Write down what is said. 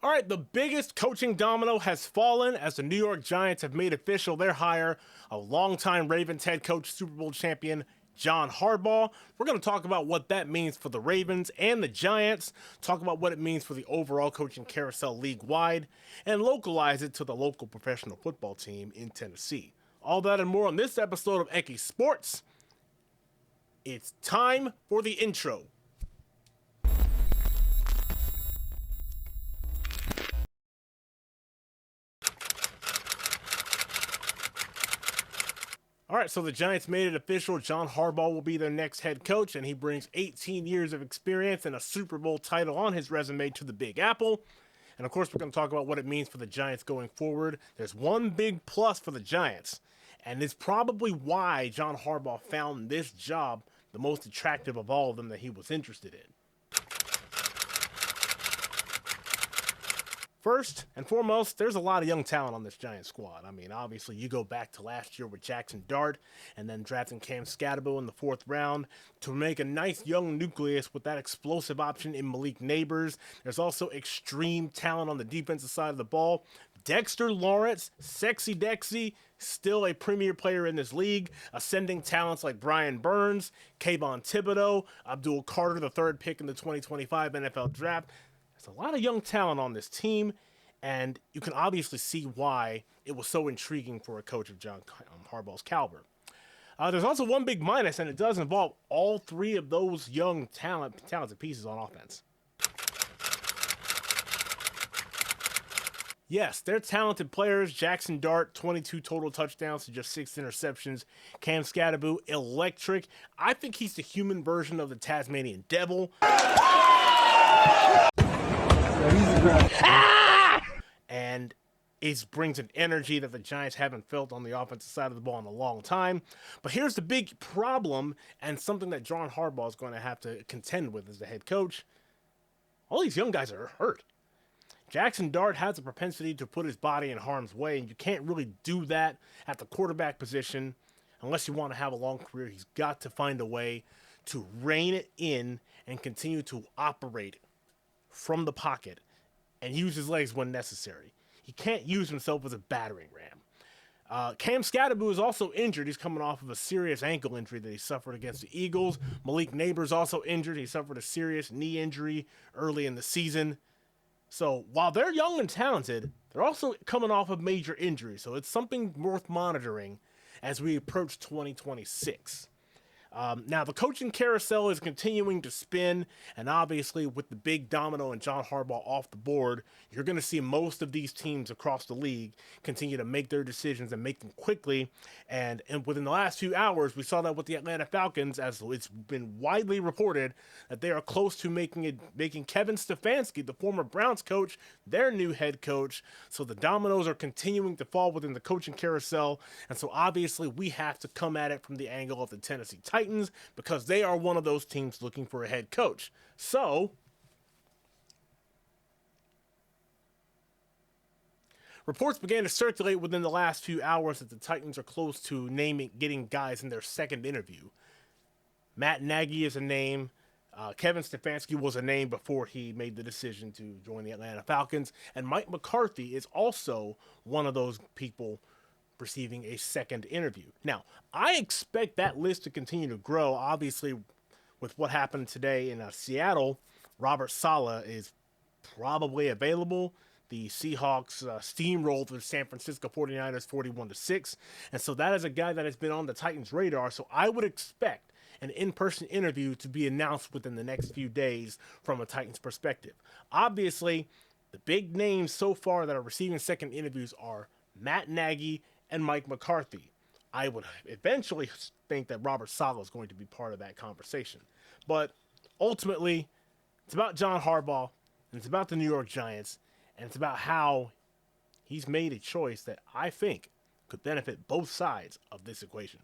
All right, the biggest coaching domino has fallen as the New York Giants have made official their hire of longtime Ravens head coach, Super Bowl champion John Harbaugh. We're going to talk about what that means for the Ravens and the Giants, talk about what it means for the overall coaching carousel league-wide, and localize it to the local professional football team in Tennessee. All that and more on this episode of Eki Sports. It's time for the intro. All right, so the Giants made it official. John Harbaugh will be their next head coach, and he brings 18 years of experience and a Super Bowl title on his resume to the Big Apple. And of course, we're going to talk about what it means for the Giants going forward. There's one big plus for the Giants, and it's probably why John Harbaugh found this job the most attractive of all of them that he was interested in. First and foremost, there's a lot of young talent on this Giants squad. I mean, obviously, you go back to last year with Jackson Dart and then drafting Cam Scatterbo in the 4th round to make a nice young nucleus with that explosive option in Malik Neighbors. There's also extreme talent on the defensive side of the ball. Dexter Lawrence, Sexy Dexy, still a premier player in this league. Ascending talents like Brian Burns, Kayvon Thibodeau, Abdul Carter, the 3rd pick in the 2025 NFL Draft. There's a lot of young talent on this team, and you can obviously see why it was so intriguing for a coach of John Harbaugh's caliber. There's also one big minus, and it does involve all 3 of those young talented pieces on offense. Yes, they're talented players. Jackson Dart, 22 total touchdowns to just 6 interceptions. Cam Scatterbo, electric. I think he's the human version of the Tasmanian Devil. And it brings an energy that the Giants haven't felt on the offensive side of the ball in a long time. But here's the big problem, and something that John Harbaugh is going to have to contend with as the head coach. All these young guys are hurt. Jackson Dart has a propensity to put his body in harm's way, and you can't really do that at the quarterback position unless you want to have a long career. He's got to find a way to rein it in and continue to operate from the pocket and use his legs when necessary. He can't use himself as a battering ram. Cam Scatterbo is also injured. He's coming off of a serious ankle injury that he suffered against the Eagles. Malik Neighbors also injured. He suffered a serious knee injury early in the season. So while they're young and talented, they're also coming off of major injuries. So it's something worth monitoring as we approach 2026. Now, the coaching carousel is continuing to spin, and obviously with the big domino and John Harbaugh off the board, you're going to see most of these teams across the league continue to make their decisions and make them quickly. And within the last few hours, we saw that with the Atlanta Falcons, as it's been widely reported that they are close to making Kevin Stefanski, the former Browns coach, their new head coach. So the dominoes are continuing to fall within the coaching carousel, and so obviously we have to come at it from the angle of the Tennessee Titans, because they are one of those teams looking for a head coach. So, reports began to circulate within the last few hours that the Titans are close to getting guys in their second interview. Matt Nagy is a name. Kevin Stefanski was a name before he made the decision to join the Atlanta Falcons. And Mike McCarthy is also one of those people receiving a second interview. Now, I expect that list to continue to grow. Obviously, with what happened today in Seattle, Robert Saleh is probably available. The Seahawks steamrolled the San Francisco 49ers 41-6. And so that is a guy that has been on the Titans' radar. So I would expect an in-person interview to be announced within the next few days from a Titans perspective. Obviously, the big names so far that are receiving second interviews are Matt Nagy and Mike McCarthy. I would eventually think that Robert Saleh is going to be part of that conversation. But ultimately, it's about John Harbaugh, and it's about the New York Giants, and it's about how he's made a choice that I think could benefit both sides of this equation.